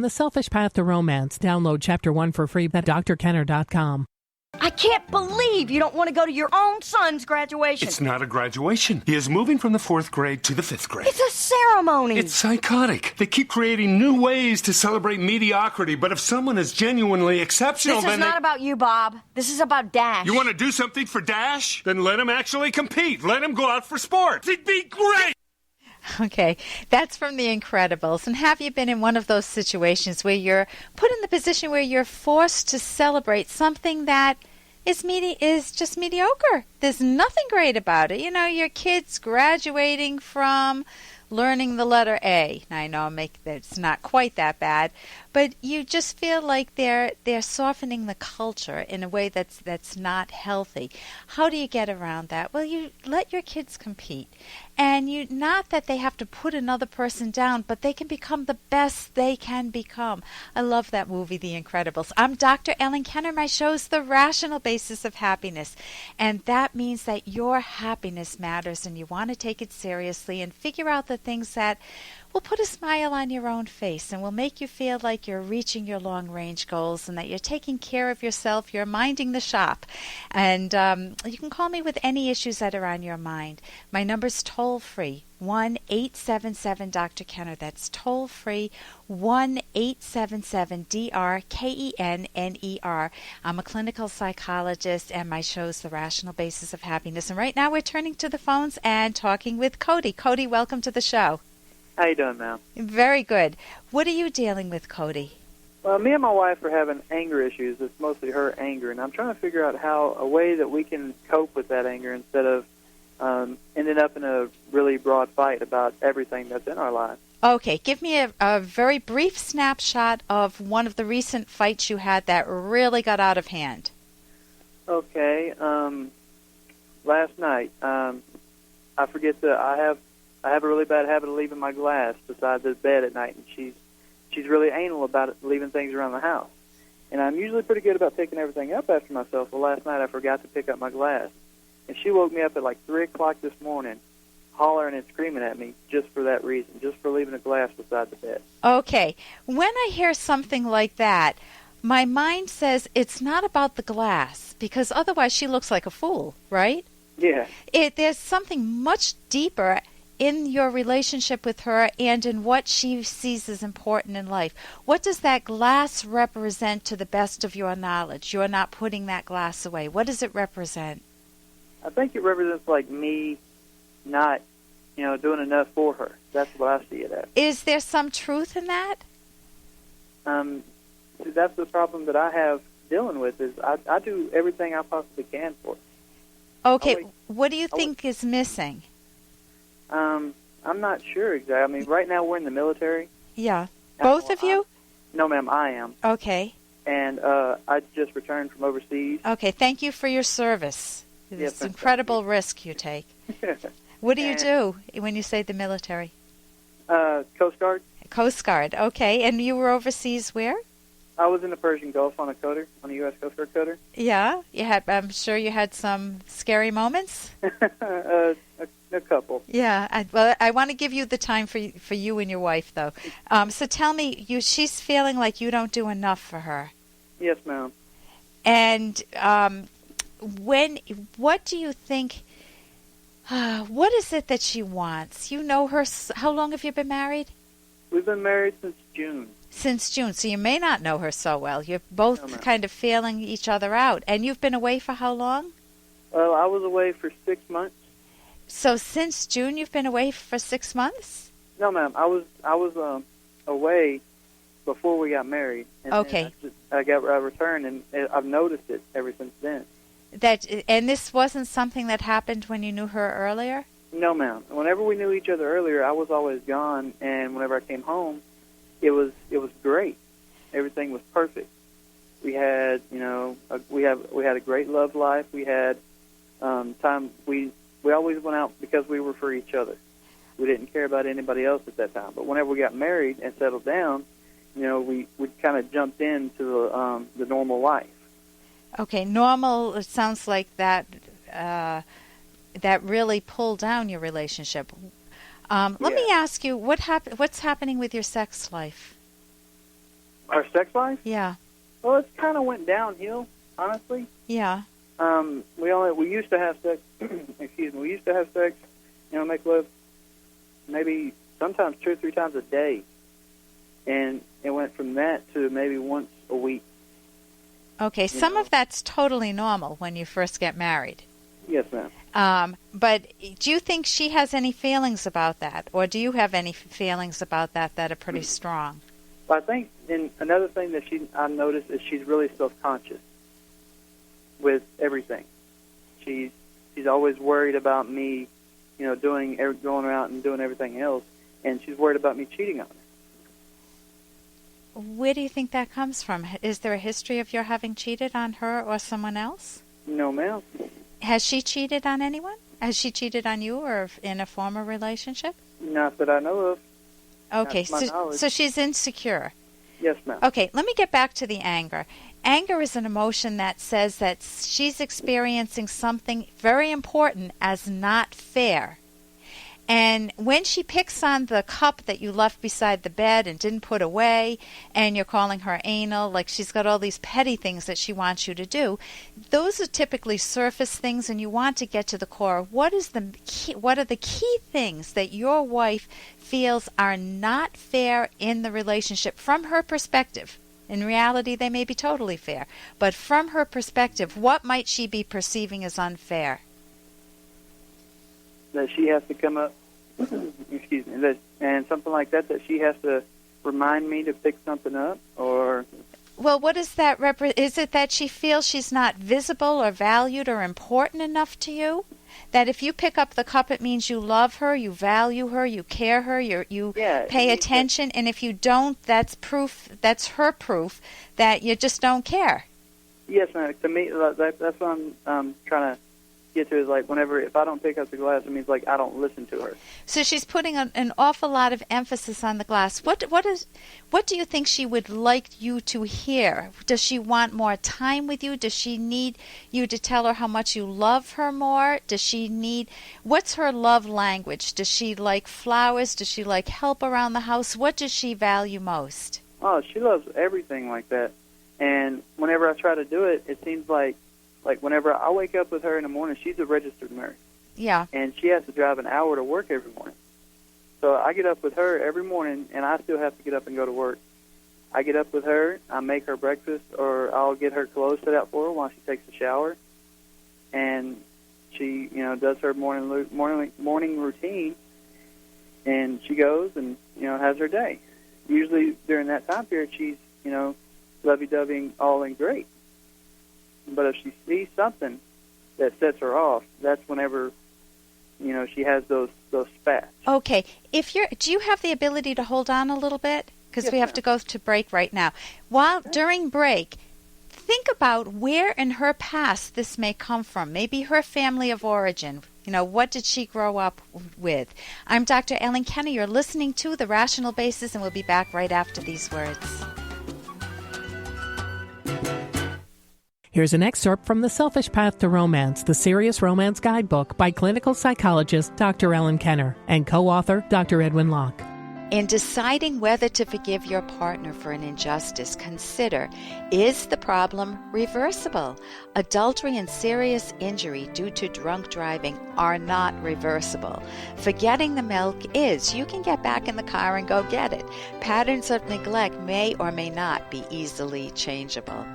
The Selfish Path to Romance. Download Chapter 1 for free at drkenner.com. I can't believe you don't want to go to your own son's graduation. It's not a graduation. He is moving from the 4th grade to the 5th grade. It's a ceremony. It's psychotic. They keep creating new ways to celebrate mediocrity, but if someone is genuinely exceptional, This is not about you, Bob. This is about Dash. You want to do something for Dash? Then let him actually compete. Let him go out for sports. It'd be great. Okay, that's from The Incredibles. And have you been in one of those situations where you're put in the position where you're forced to celebrate something that is just mediocre? There's nothing great about it. You know, your kid's graduating from learning the letter A. Now, I know it's not quite that bad, but you just feel like they're softening the culture in a way that's not healthy. How do you get around that? Well, you let your kids compete. And not that they have to put another person down, but they can become the best they can become. I love that movie, The Incredibles. I'm Dr. Ellen Kenner. My show's The Rational Basis of Happiness. And that means that your happiness matters and you want to take it seriously and figure out the things that will put a smile on your own face and will make you feel like you're reaching your long-range goals and that you're taking care of yourself, you're minding the shop. And you can call me with any issues that are on your mind. My number's toll-free, 1-877-Dr. That's toll-free, 1-877-DRKENNER. I'm a clinical psychologist, and my show's The Rational Basis of Happiness. And right now we're turning to the phones and talking with Cody. Cody, welcome to the show. How you doing, ma'am? Very good. What are you dealing with, Cody? Well, me and my wife are having anger issues. It's mostly her anger, and I'm trying to figure out a way that we can cope with that anger instead of ending up in a really broad fight about everything that's in our lives. Okay, give me a very brief snapshot of one of the recent fights you had that really got out of hand. Okay, last night, I forget that I have a really bad habit of leaving my glass beside the bed at night, and she's really anal about it, leaving things around the house. And I'm usually pretty good about picking everything up after myself. Well, last night I forgot to pick up my glass, and she woke me up at like 3 o'clock this morning, hollering and screaming at me just for that reason, just for leaving a glass beside the bed. Okay, when I hear something like that, my mind says it's not about the glass, because otherwise she looks like a fool, right? Yeah. There's something much deeper in your relationship with her and in what she sees as important in life. What does that glass represent to the best of your knowledge? You're not putting that glass away. What does it represent? I think it represents like me not, doing enough for her. That's what I see it as. Is there some truth in that? That's the problem that I have dealing with is I do everything I possibly can for her. Okay, what do you think is missing? I'm not sure exactly. I mean, right now we're in the military. Yeah. Both of you? No, ma'am, I am. Okay. And I just returned from overseas. Okay, thank you for your service. It's an incredible risk you take. What do you do when you say the military? Coast Guard. Coast Guard, okay. And you were overseas where? I was in the Persian Gulf on a U.S. Coast Guard cutter. Yeah, I'm sure you had some scary moments. A couple. Yeah, I want to give you the time for you and your wife, though. So tell me, she's feeling like you don't do enough for her. Yes, ma'am. And what do you think? What is it that she wants? You know her. How long have you been married? We've been married since June. Since June, so you may not know her so well. You're both kind of feeling each other out. And you've been away for how long? Well, I was away for 6 months. So since June, you've been away for 6 months? No, ma'am. I was away before we got married. And okay. I returned, and I've noticed it ever since then. And this wasn't something that happened when you knew her earlier? No, ma'am. Whenever we knew each other earlier, I was always gone, and whenever I came home, it was great. Everything was perfect. We had, we had a great love life. We had time. We always went out because we were for each other. We didn't care about anybody else at that time. But whenever we got married and settled down, we kind of jumped into the normal life. Okay, normal. It sounds like that. That really pulled down your relationship. Let me ask you, what's happening with your sex life? Our sex life? Yeah. Well, it kind of went downhill, honestly. Yeah. We used to have sex. Excuse me. We used to have sex. Make love maybe sometimes 2 or 3 times a day, and it went from that to maybe once a week. Okay, some of that's totally normal when you first get married. Yes, ma'am. But do you think she has any feelings about that, or do you have any feelings about that are pretty strong? Well, I think another thing that I've noticed is she's really self-conscious with everything. She's always worried about me, going out and doing everything else, and she's worried about me cheating on her. Where do you think that comes from? Is there a history of your having cheated on her or someone else? No, ma'am. Has she cheated on anyone? Has she cheated on you or in a former relationship? Not that I know of. Okay, so she's insecure. Yes, ma'am. Okay, let me get back to the anger. Anger is an emotion that says that she's experiencing something very important as not fair. And when she picks on the cup that you left beside the bed and didn't put away, and you're calling her anal, like she's got all these petty things that she wants you to do, those are typically surface things, and you want to get to the core. What are the key things that your wife feels are not fair in the relationship from her perspective? In reality, they may be totally fair. But from her perspective, what might she be perceiving as unfair? That she has to come up, excuse me, and something like that she has to remind me to pick something up, or... Well, what is that? Is it that she feels she's not visible or valued or important enough to you? That if you pick up the cup, it means you love her, you value her, you care her, you pay attention, and if you don't, that's her proof that you just don't care. Yes, ma'am. To me, that's what I'm trying to get to, is like if I don't pick up the glass, it means like I don't listen to her. So she's putting an awful lot of emphasis on the glass. What do you think she would like you to hear? Does she want more time with you? Does she need you to tell her how much you love her more? What's her love language? Does she like flowers? Does she like help around the house? What does she value most? Oh, she loves everything like that. And whenever I try to do it, it seems like whenever I wake up with her in the morning, she's a registered nurse. Yeah. And she has to drive an hour to work every morning. So I get up with her every morning, and I still have to get up and go to work. I get up with her, I make her breakfast, or I'll get her clothes set out for her while she takes a shower. And she, does her morning routine, and she goes and, has her day. Usually during that time period, she's, lovey-doveying all in great. But if she sees something that sets her off, that's whenever, she has those spats. Okay. Do you have the ability to hold on a little bit? Because yes, we have ma'am. to go to break right now. During break, think about where in her past this may come from. Maybe her family of origin. What did she grow up with? I'm Dr. Ellen Kenner. You're listening to The Rational Basis, and we'll be back right after these words. Here's an excerpt from The Selfish Path to Romance, the Serious Romance Guidebook by clinical psychologist Dr. Ellen Kenner and co-author Dr. Edwin Locke. In deciding whether to forgive your partner for an injustice, consider, is the problem reversible? Adultery and serious injury due to drunk driving are not reversible. Forgetting the milk is. You can get back in the car and go get it. Patterns of neglect may or may not be easily changeable.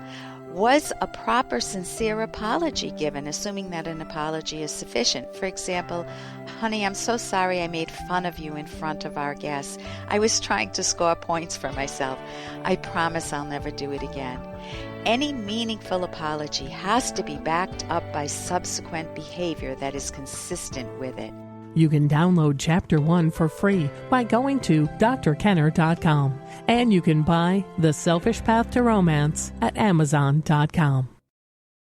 Was a proper, sincere apology given, assuming that an apology is sufficient? For example, honey, I'm so sorry I made fun of you in front of our guests. I was trying to score points for myself. I promise I'll never do it again. Any meaningful apology has to be backed up by subsequent behavior that is consistent with it. You can download Chapter 1 for free by going to drkenner.com. And you can buy The Selfish Path to Romance at Amazon.com.